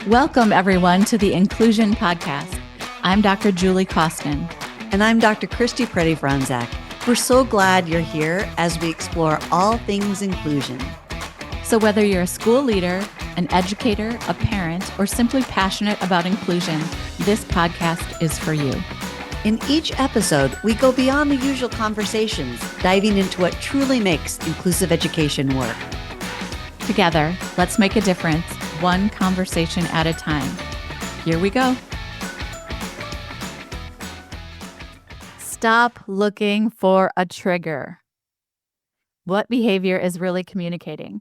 Welcome, everyone, to the Inclusion Podcast. I'm Dr. Julie Costin. And I'm Dr. Christy Preddy-Franzak. We're so glad you're here as we explore all things inclusion. So whether you're a school leader, an educator, a parent, or simply passionate about inclusion, this podcast is for you. In each episode, we go beyond the usual conversations, diving into what truly makes inclusive education work. Together, let's make a difference, one conversation at a time. Here we go. Stop looking for a trigger. What behavior is really communicating?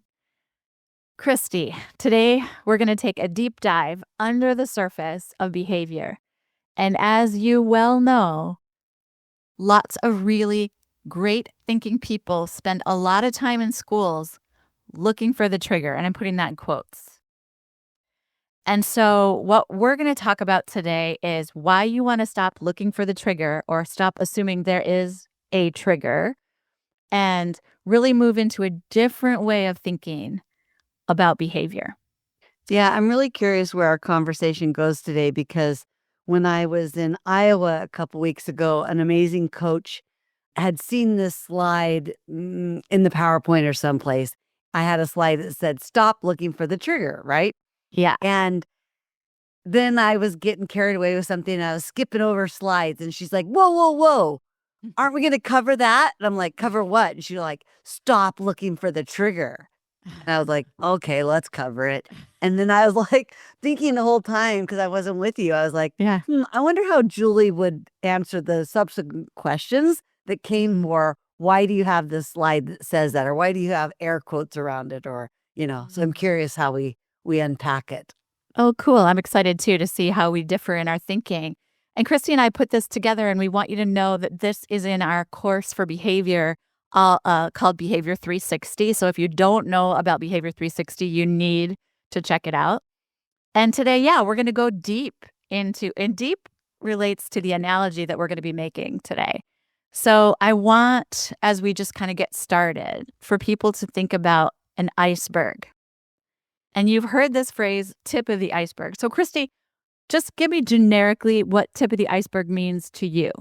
Christy, today we're going to take a deep dive under the surface of behavior. And as you well know, lots of really great thinking people spend a lot of time in schools looking for the trigger, and I'm putting that in quotes. And so what we're going to talk about today is why you want to stop looking for the trigger or stop assuming there is a trigger and really move into a different way of thinking about behavior. Yeah, I'm really curious where our conversation goes today because when I was in Iowa a couple weeks ago, an amazing coach had seen this slide in the PowerPoint or someplace. I had a slide that said, stop looking for the trigger, right? Yeah. And then I was getting carried away with something and I was skipping over slides and she's like, whoa, whoa, whoa. Aren't we going to cover that? And I'm like, cover what? And she's like, stop looking for the trigger. And I was like, okay, let's cover it. And then I was like thinking the whole time, because I wasn't with you, I was like, Yeah. I wonder how Julie would answer the subsequent questions that came more. Why do you have this slide that says that? Or why do you have air quotes around it? Or, so I'm curious how we unpack it. Oh, cool. I'm excited too to see how we differ in our thinking. And Christy and I put this together and we want you to know that this is in our course for behavior called Behavior 360. So if you don't know about Behavior 360, you need to check it out. And today, we're going to go deep and deep relates to the analogy that we're going to be making today. So I want, as we just kind of get started, for people to think about an iceberg. And you've heard this phrase, tip of the iceberg. So Christy, just give me generically what tip of the iceberg means to you.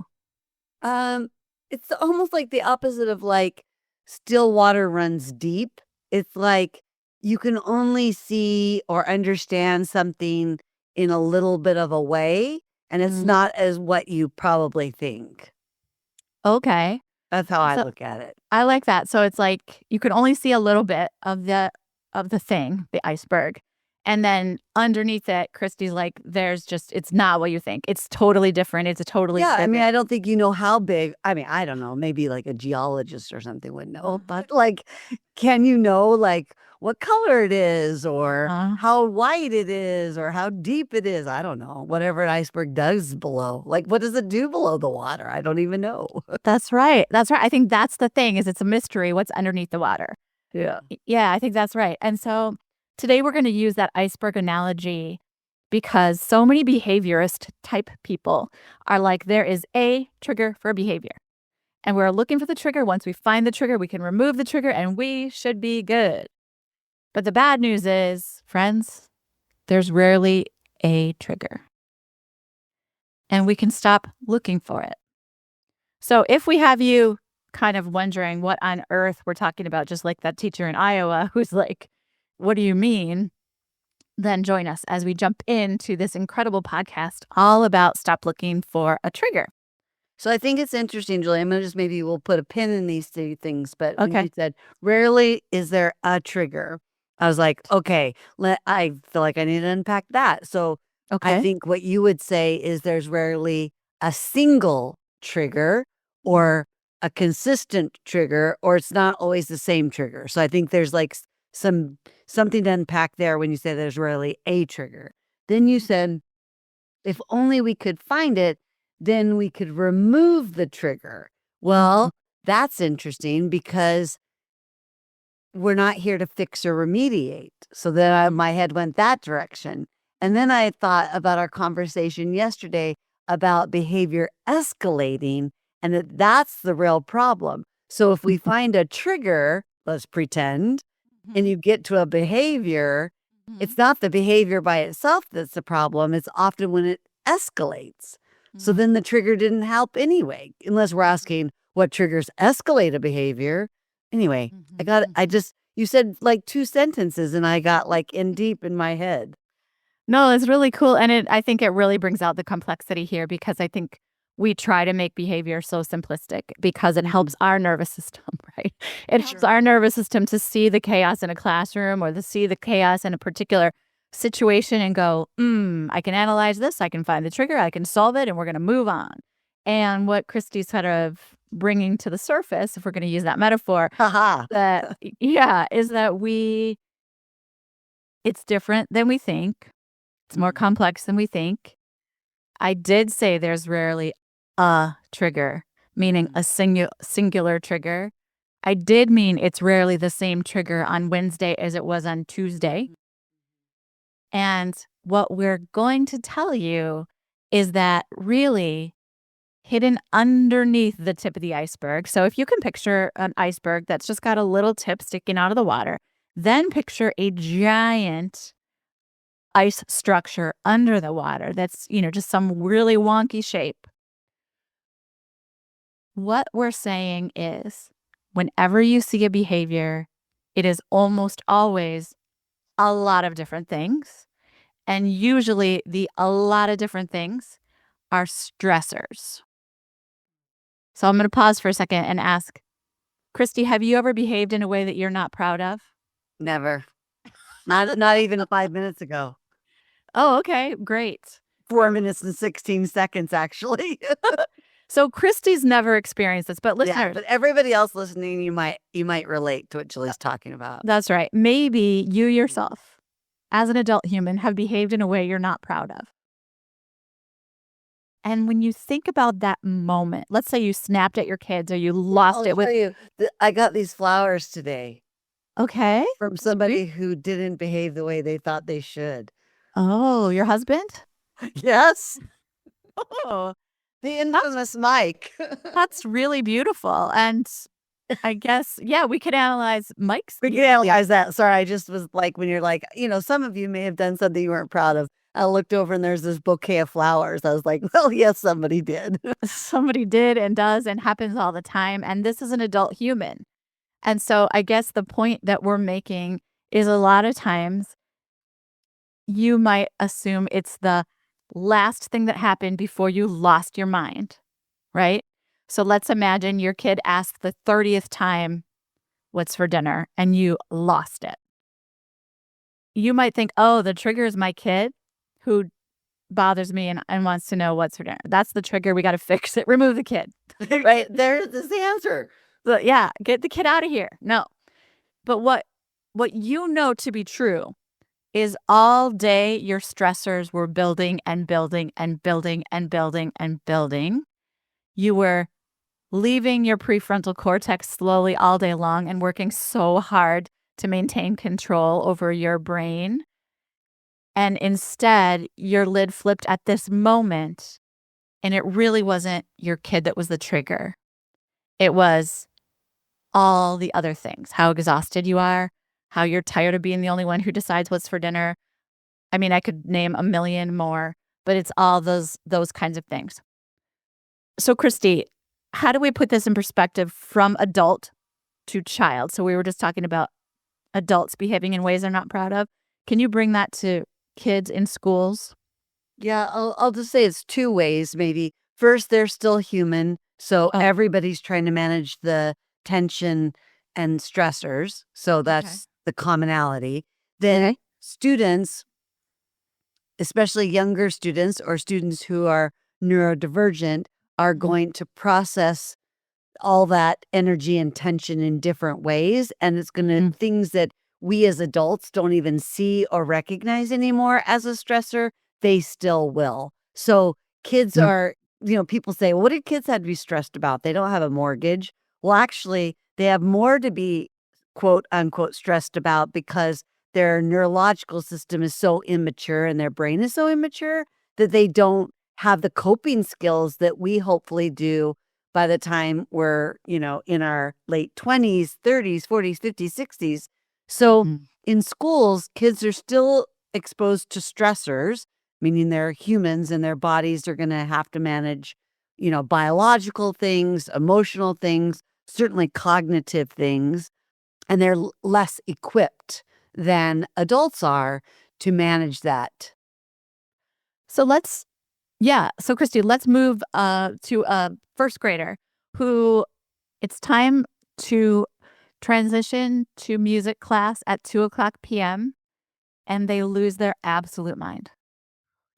It's almost like the opposite of like still water runs deep. It's like you can only see or understand something in a little bit of a way, and it's not as what you probably think. Okay. That's how I look at it. I like that. So it's like you can only see a little bit of the thing, the iceberg. And then underneath it, Christy's like, it's not what you think. It's totally different. It's a totally different. I mean, I don't think you know how big. I mean, I don't know. Maybe like a geologist or something would know. But like, can you know like what color it is or how wide it is or how deep it is? I don't know. Whatever an iceberg does below. Like, what does it do below the water? I don't even know. That's right. That's right. I think that's the thing is it's a mystery what's underneath the water. Yeah. Yeah, I think that's right. And so today we're going to use that iceberg analogy because so many behaviorist type people are like, there is a trigger for behavior. And we're looking for the trigger. Once we find the trigger, we can remove the trigger and we should be good. But the bad news is, friends, there's rarely a trigger. And we can stop looking for it. So if we have you kind of wondering what on earth we're talking about, just like that teacher in Iowa who's like, what do you mean? Then join us as we jump into this incredible podcast all about stop looking for a trigger. So I think it's interesting, Julie. I'm going to maybe we'll put a pin in these two things. But when Okay. you said, rarely is there a trigger, I was like, okay, I feel like I need to unpack that. So I think what you would say is there's rarely a single trigger or a consistent trigger, or it's not always the same trigger. So I think there's like something to unpack there when you say there's rarely a trigger. Then you said, if only we could find it, then we could remove the trigger. Well, that's interesting because we're not here to fix or remediate. So then my head went that direction. And then I thought about our conversation yesterday about behavior escalating and that's the real problem. So if we find a trigger, let's pretend, and you get to a behavior Mhm. It's not the behavior by itself that's the problem. It's often when it escalates. So Mhm. then the trigger didn't help anyway, unless we're Mhm. asking what triggers escalate a behavior. Anyway, Mhm. I Mhm. just, you said like two sentences and I got like in deep in my head. No, it's really cool, and I think it really brings out the complexity here because I think we try to make behavior so simplistic because it Mhm. helps our nervous system, right? It helps Sure. our nervous system to see the chaos in a classroom or to see the chaos in a particular situation and go, I can analyze this, I can find the trigger, I can solve it, and we're gonna move on." And what Christy's kind of bringing to the surface, if we're gonna use that metaphor, Haha. that yeah, is that it's different than we think. It's more Mhm. complex than we think. I did say there's rarely a trigger, meaning Mhm. a singular trigger. I did mean it's rarely the same trigger on Wednesday as it was on Tuesday. Mhm. And what we're going to tell you is that really hidden underneath the tip of the iceberg. So if you can picture an iceberg that's just got a little tip sticking out of the water, then picture a giant ice structure under the water that's, just some really wonky shape. What we're saying is whenever you see a behavior, it is almost always a lot of different things. And usually, the a lot of different things are stressors. So I'm going to pause for a second and ask Christy, have you ever behaved in a way that you're not proud of? Never. Not even 5 minutes ago. Oh, okay, great. 4 minutes and 16 seconds, actually. So Christy's never experienced this, but Yeah, listeners, but everybody else listening, you might relate to what Julie's talking about. that's right. Maybe you Mhm. yourself, as an adult human, have behaved in a way you're not proud of. And when you think about that moment, let's say you snapped at your kids or you Yeah, lost I'll it with show you. I got these flowers today okay, from that's sweet. somebody who didn't behave the way they thought they should. Oh, your husband? Yes, Oh, the that's infamous Mike. that's really beautiful. And I guess, yeah, we could analyze Mike's We can analyze that. Sorry, I just was like, when you're like, some of you may have done something you weren't proud of. I looked over and there's this bouquet of flowers. I was like, well, yes, somebody did. somebody did and does and happens all the time. And this is an adult human. And so I guess the point that we're making is a lot of times you might assume it's the last thing that happened before you lost your mind, right? So let's imagine your kid asked the 30th time, "What's for dinner?" and you lost it. You might think, "Oh, the trigger is my kid who bothers me and wants to know what's for dinner." That's the trigger. We got to fix it. Remove the kid, right? There's the answer. But yeah, get the kid out of here. No. But what you know to be true is all day your stressors were building and building and building and building and building. You were leaving your prefrontal cortex slowly all day long and working so hard to maintain control over your brain. And instead, your lid flipped at this moment, and it really wasn't your kid that was the trigger. It was all the other things, how exhausted you are, how you're tired of being the only one who decides what's for dinner. I mean, I could name a million more, but it's all those kinds of things. So, Christy, how do we put this in perspective from adult to child? So, we were just talking about adults behaving in ways they're not proud of. Can you bring that to kids in schools? Yeah, I'll just say it's two ways maybe. First, they're still human, so Oh, everybody's trying to manage the tension and stressors, so okay. that's the commonality. Then Okay. students, especially younger students or students who are neurodivergent, are Mhm. going to process all that energy and tension in different ways, and it's gonna Mm, things that we as adults don't even see or recognize anymore as a stressor, they still will. So, kids are people say, "Well, what do kids have to be stressed about? They don't have a mortgage." Well, actually, they have more to be, quote, unquote, "stressed about" because their neurological system is so immature and their brain is so immature that they don't have the coping skills that we hopefully do by the time we're, in our late 20s, 30s, 40s, 50s, 60s. So mhm. in schools, kids are still exposed to stressors, meaning they're humans and their bodies are going to have to manage, biological things, emotional things, certainly cognitive things, and they're less equipped than adults are to manage that. So so Christy, let's move to a first grader who it's time to transition to music class at 2 o'clock p.m. and they lose their absolute mind.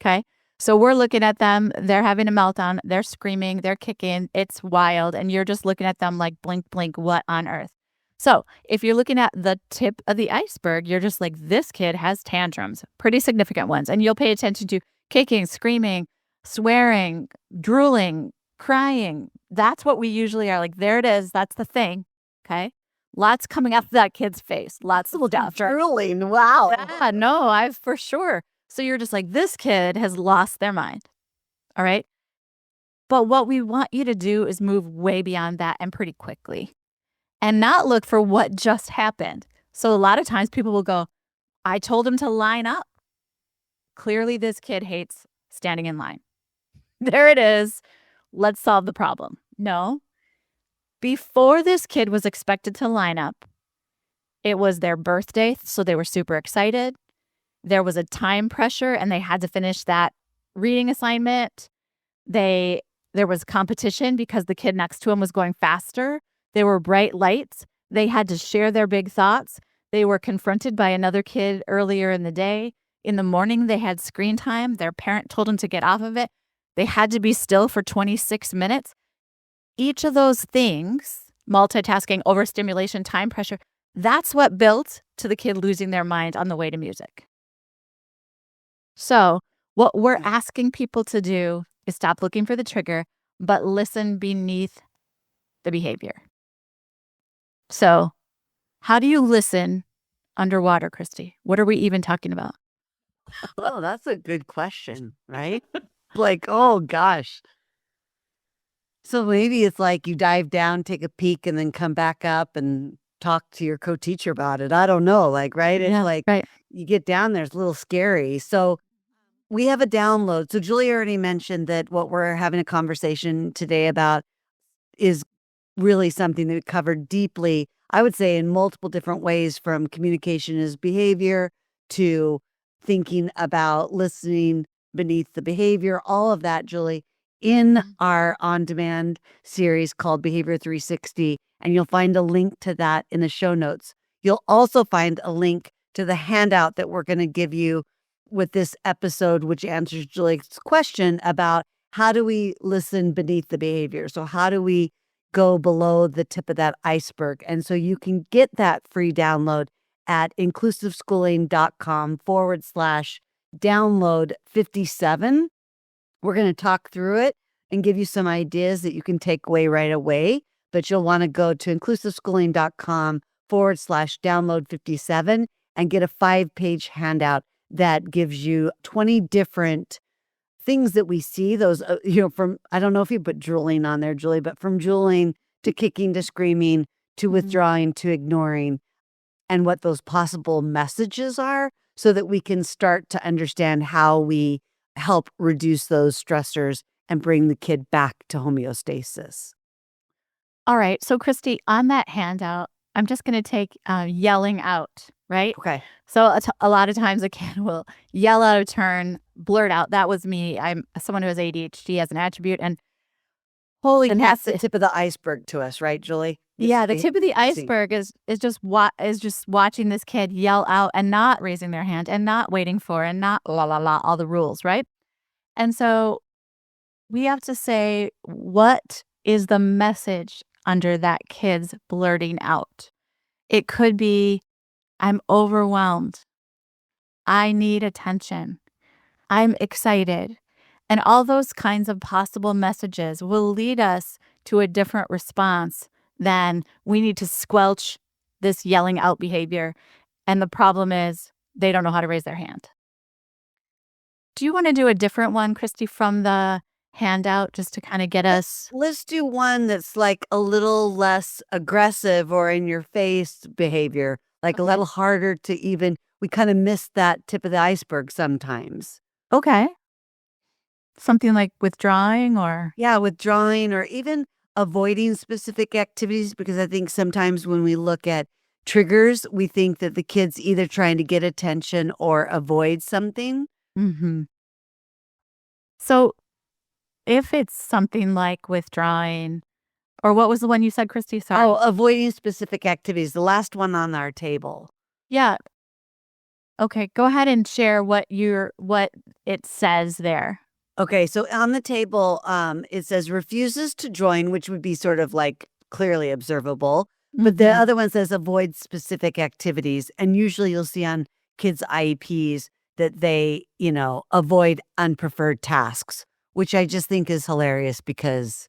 Okay. So we're looking at them. They're having a meltdown. They're screaming. They're kicking. It's wild. And you're just looking at them like, blink, blink, what on earth? So if you're looking at the tip of the iceberg, you're just like, this kid has tantrums, pretty significant ones. And you'll pay attention to kicking, screaming, swearing, drooling, crying. That's what we usually are like. There it is. That's the thing. Okay. Lots coming out of that kid's face. Lots of stuff. Drooling. Wow. Yeah, no, I've for sure. So you're just like, this kid has lost their mind. All right. But what we want you to do is move way beyond that and pretty quickly and not look for what just happened. So a lot of times people will go, I told him to line up. Clearly, this kid hates standing in line. There it is. Let's solve the problem. No. Before this kid was expected to line up, it was their birthday. So they were super excited. There was a time pressure and they had to finish that reading assignment. There was competition because the kid next to him was going faster. There were bright lights. They had to share their big thoughts. They were confronted by another kid earlier in the day. In the morning, they had screen time. Their parent told them to get off of it. They had to be still for 26 minutes. Each of those things, multitasking, overstimulation, time pressure, that's what built to the kid losing their mind on the way to music. So what we're asking people to do is stop looking for the trigger, but listen beneath the behavior. So how do you listen underwater, Christy? What are we even talking about? Oh, that's a good question, right? Like, oh gosh. So maybe it's like you dive down, take a peek, and then come back up and talk to your co-teacher about it. I don't know, like, right? It's like right. you get down there, it's a little scary. So we have a download. So Julie already mentioned that what we're having a conversation today about is really something that we covered deeply, I would say in multiple different ways, from communication as behavior to thinking about listening beneath the behavior, all of that, Julie, in our on-demand series called Behavior 360. And you'll find a link to that in the show notes. You'll also find a link to the handout that we're going to give you with this episode, which answers Julie's question about how do we listen beneath the behavior? So how do we go below the tip of that iceberg? And so you can get that free download at inclusiveschooling.com/download 57. We're going to talk through it and give you some ideas that you can take away right away. But you'll want to go to inclusiveschooling.com/download 57 and get a 5-page handout that gives you 20 different things that we see. Those, from, I don't know if you put drooling on there, Julie, but from drooling to kicking to screaming to withdrawing to ignoring, and what those possible messages are so that we can start to understand how we help reduce those stressors and bring the kid back to homeostasis. All right. So Christy, on that handout, I'm just going to take yelling out, right? Okay. So a lot of times a kid will yell out of turn, blurt out, that was me. I'm someone who has ADHD as an attribute. And and that's the tip of the iceberg to us, right, Julie? Yeah, the tip of the iceberg is just watching this kid yell out and not raising their hand and not waiting for and not la la la all the rules, right? And so we have to say, what is the message under that kid's blurting out? It could be, I'm overwhelmed. I need attention. I'm excited. And all those kinds of possible messages will lead us to a different response than we need to squelch this yelling out behavior. And the problem is they don't know how to raise their hand. Do you want to do a different one, Christy, from the handout just to kind of get us? Let's do one that's like a little less aggressive or in your face behavior. like a Okay. little harder to even, we kind of miss that tip of the iceberg sometimes. Okay. Something like withdrawing or Yeah, withdrawing or even avoiding specific activities, because I think sometimes when we look at triggers, we think that the kid's either trying to get attention or avoid something. Mhm. So, if it's something like withdrawing or what was the one you said, Christy? Oh, Sorry. avoiding specific activities, the last one on our table. Yeah. Okay, go ahead and share what it says there. Okay, so on the table, it says refuses to join, which would be sort of like clearly observable. But the Mhm. other one says avoid specific activities. And usually you'll see on kids' IEPs that they, avoid unpreferred tasks, which I just think is hilarious because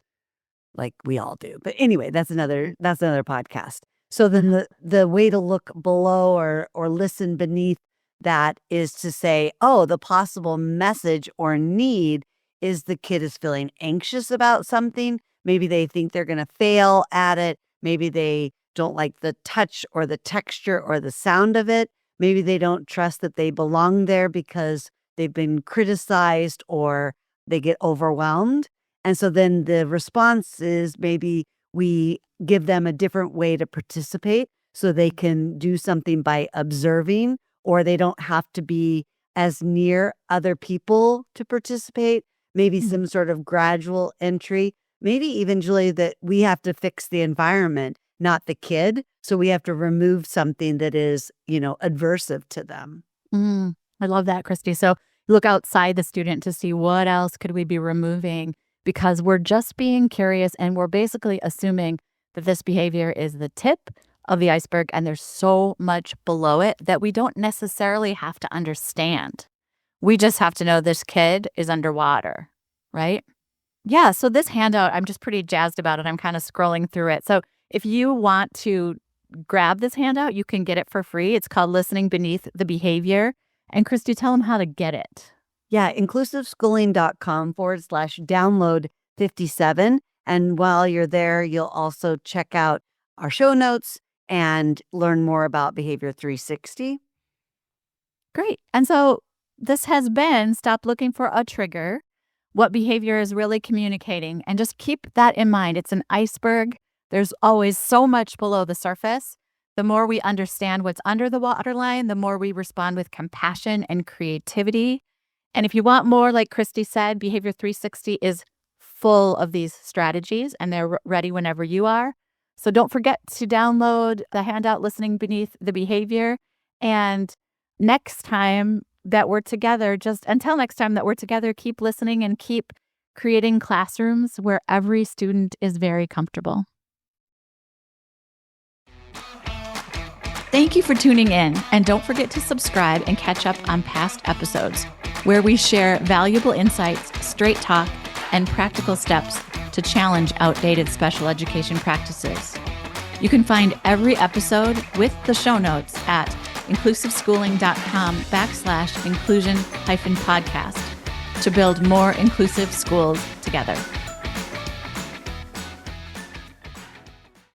like we all do. But anyway, that's another podcast. So then Uh-huh. the way to look below or listen beneath that is to say, oh, the possible message or need is the kid is feeling anxious about something. Maybe they think they're going to fail at it. Maybe they don't like the touch or the texture or the sound of it. Maybe they don't trust that they belong there because they've been criticized or they get overwhelmed. And so then the response is maybe we give them a different way to participate so they can do something by observing, or they don't have to be as near other people to participate. Maybe Mhm. some sort of gradual entry. Maybe even, Julie, that we have to fix the environment, not the kid. So we have to remove something that is, adversive to them. I love that, Christy. So, look outside the student to see what else could we be removing because we're just being curious and we're basically assuming that this behavior is the tip of the iceberg and there's so much below it that we don't necessarily have to understand. We just have to know this kid is underwater, right? Yeah, so this handout, I'm just pretty jazzed about it. I'm kind of scrolling through it. So if you want to grab this handout, you can get it for free. It's called Listening Beneath the Behavior. And Christy, tell them how to get it. Yeah, inclusiveschooling.com/download 57. And while you're there, you'll also check out our show notes and learn more about Behavior 360. Great. And so this has been Stop Looking for a Trigger, what behavior is really communicating. And just keep that in mind. It's an iceberg. There's always so much below the surface. The more we understand what's under the waterline, the more we respond with compassion and creativity. And if you want more, like Christy said, Behavior 360 is full of these strategies and they're ready whenever you are. So don't forget to download the handout Listening Beneath the Behavior. And next time that we're together, just until next time that we're together, keep listening and keep creating classrooms where every student is very comfortable. Thank you for tuning in, and don't forget to subscribe and catch up on past episodes where we share valuable insights, straight talk, and practical steps to challenge outdated special education practices. You can find every episode with the show notes at inclusiveschooling.com/inclusion-podcast to build more inclusive schools together.